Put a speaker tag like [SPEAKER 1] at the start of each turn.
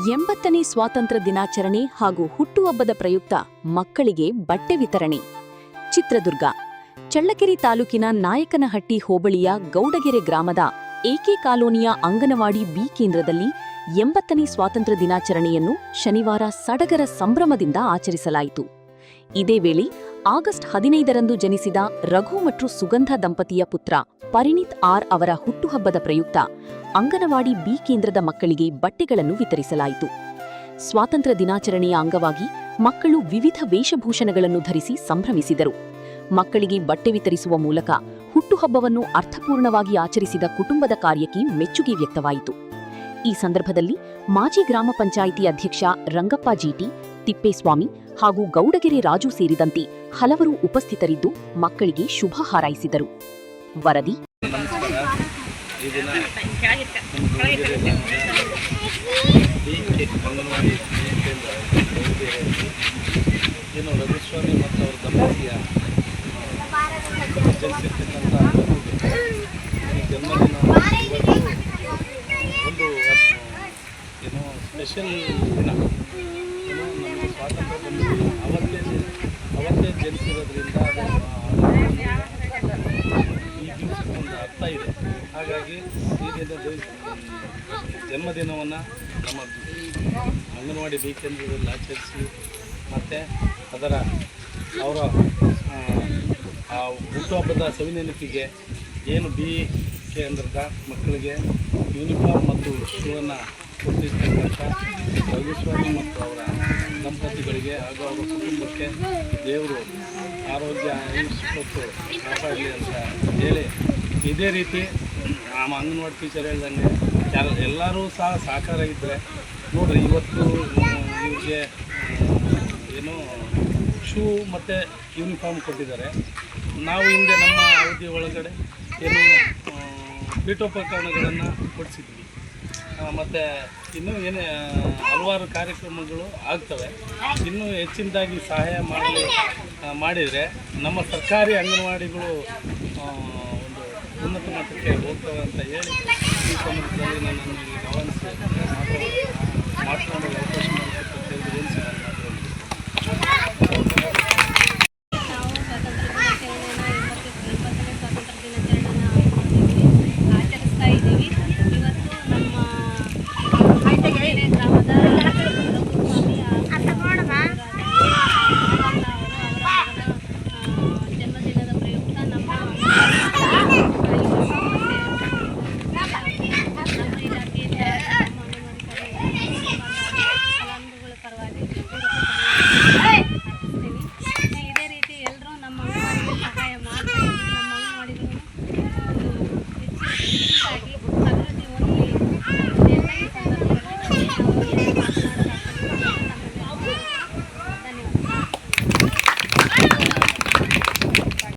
[SPEAKER 1] 80ನೇ ಸ್ವಾತಂತ್ರ್ಯ ದಿನಾಚರಣೆ ಹಾಗೂ ಹುಟ್ಟುಹಬ್ಬದ ಪ್ರಯುಕ್ತ ಮಕ್ಕಳಿಗೆ ಬಟ್ಟೆ ವಿತರಣೆ. ಚಿತ್ರದುರ್ಗ ಚಳ್ಳಕೆರೆ ತಾಲೂಕಿನ ನಾಯಕನಹಟ್ಟಿ ಹೋಬಳಿಯ ಗೌಡಗೆರೆ ಗ್ರಾಮದ ಎಕೆ ಕಾಲೋನಿಯ ಅಂಗನವಾಡಿ ಬಿ ಕೇಂದ್ರದಲ್ಲಿ 80ನೇ ಸ್ವಾತಂತ್ರ್ಯ ದಿನಾಚರಣೆಯನ್ನು ಶನಿವಾರ ಸಡಗರ ಸಂಭ್ರಮದಿಂದ ಆಚರಿಸಲಾಯಿತು. ಇದೇ ವೇಳೆ ಆಗಸ್ಟ್ 15ರಂದು ಜನಿಸಿದ ರಘು ಮತ್ತು ಸುಗಂಧ ದಂಪತಿಯ ಪುತ್ರ ಪರಿಣಿತ್ ಆರ್ ಅವರ ಹುಟ್ಟುಹಬ್ಬದ ಪ್ರಯುಕ್ತ ಅಂಗನವಾಡಿ ಬಿ ಕೇಂದ್ರದ ಮಕ್ಕಳಿಗೆ ಬಟ್ಟೆಗಳನ್ನು ವಿತರಿಸಲಾಯಿತು. ಸ್ವಾತಂತ್ರ್ಯ ದಿನಾಚರಣೆಯ ಅಂಗವಾಗಿ ಮಕ್ಕಳು ವಿವಿಧ ವೇಷಭೂಷಣಗಳನ್ನು ಧರಿಸಿ ಸಂಭ್ರಮಿಸಿದರು. ಮಕ್ಕಳಿಗೆ ಬಟ್ಟೆ ವಿತರಿಸುವ ಮೂಲಕ ಹುಟ್ಟುಹಬ್ಬವನ್ನು ಅರ್ಥಪೂರ್ಣವಾಗಿ ಆಚರಿಸಿದ ಕುಟುಂಬದ ಕಾರ್ಯಕ್ಕೆ ಮೆಚ್ಚುಗೆ ವ್ಯಕ್ತವಾಯಿತು. ಈ ಸಂದರ್ಭದಲ್ಲಿ ಮಾಜಿ ಗ್ರಾಮ ಪಂಚಾಯಿತಿ ಅಧ್ಯಕ್ಷ ರಂಗಪ್ಪ ಜಿಟಿ, ತಿಪ್ಪೇಸ್ವಾಮಿ ಹಾಗೂ ಗೌಡಗೆರೆ ರಾಜು ಸೇರಿದಂತೆ ಹಲವರು ಉಪಸ್ಥಿತರಿದ್ದು ಮಕ್ಕಳಿಗೆ ಶುಭ ಹಾರೈಸಿದರು. ವರದಿ
[SPEAKER 2] ಸ್ಪೆಷಲ್ ದಿನ. ನಮಗೆ ಸ್ವಾತಂತ್ರ್ಯ ಬಂದು ಅವತ್ತೇ ಜನಿಸಿರೋದ್ರಿಂದ ಈ ದಿವಸಕ್ಕೊಂದು ಅರ್ಥ ಇದೆ. ಹಾಗಾಗಿ ಈ ದಿನದ ಜನ್ಮದಿನವನ್ನು ನಮ್ಮ ಅಂಗನವಾಡಿ ಬಿ ಕೇಂದ್ರದಲ್ಲಿ ಆಚರಿಸಿ ಮತ್ತು ಅವರ ಹುಟ್ಟುಹಬ್ಬದ ಸವಿನೆನಪಿಗೆ ಏನು ಬಿ ಕೇಂದ್ರದ ಮಕ್ಕಳಿಗೆ ಯೂನಿಫಾರ್ಮ್ ಮತ್ತು ಶೂವನ್ನು ಕೊಟ್ಟಿರ್ತಕ್ಕಂಥ ರಘುಸ್ವಾಮಿ ಮತ್ತು ಅವರ ದಂಪತಿಗಳಿಗೆ ಹಾಗೂ ಅವರ ಕುಟುಂಬಕ್ಕೆ ದೇವರು ಆರೋಗ್ಯ ಕೊಟ್ಟು ಕಾಪಾಡಲಿ ಅಂತ ಹೇಳಿ, ಇದೇ ರೀತಿ ನಮ್ಮ ಅಂಗನವಾಡಿ ಟೀಚರ್ ಹೇಳ್ದಂಗೆ ಎಲ್ಲರೂ ಸಹ ಸಹಕಾರ ಇದ್ದರೆ ನೋಡಿರಿ, ಇವತ್ತು ಇವ್ರಿಗೆ ಏನು ಶೂ ಮತ್ತು ಯೂನಿಫಾರ್ಮ್ ಕೊಟ್ಟಿದ್ದಾರೆ. ನಾವು ಹಿಂದೆ ನಮ್ಮ ಅವಧಿ ಒಳಗಡೆ ಏನು ಪೀಠೋಪಕರಣಗಳನ್ನು ಕೊಡಿಸಿದ್ವಿ. ಮತ್ತು ಇನ್ನೂ ಏನೇ ಹಲವಾರು ಕಾರ್ಯಕ್ರಮಗಳು ಆಗ್ತವೆ. ಇನ್ನೂ ಹೆಚ್ಚಿನದಾಗಿ ಸಹಾಯ ಮಾಡಿದರೆ ನಮ್ಮ ಸರ್ಕಾರಿ ಅಂಗನವಾಡಿಗಳು ಒಂದು ಉನ್ನತ ಮಟ್ಟಕ್ಕೆ ಹೋಗ್ತವೆ ಅಂತ ಹೇಳಿ ಈ ಸಂದರ್ಭದಲ್ಲಿ ನನ್ನನ್ನು ಆಹ್ವಾನಿಸಿ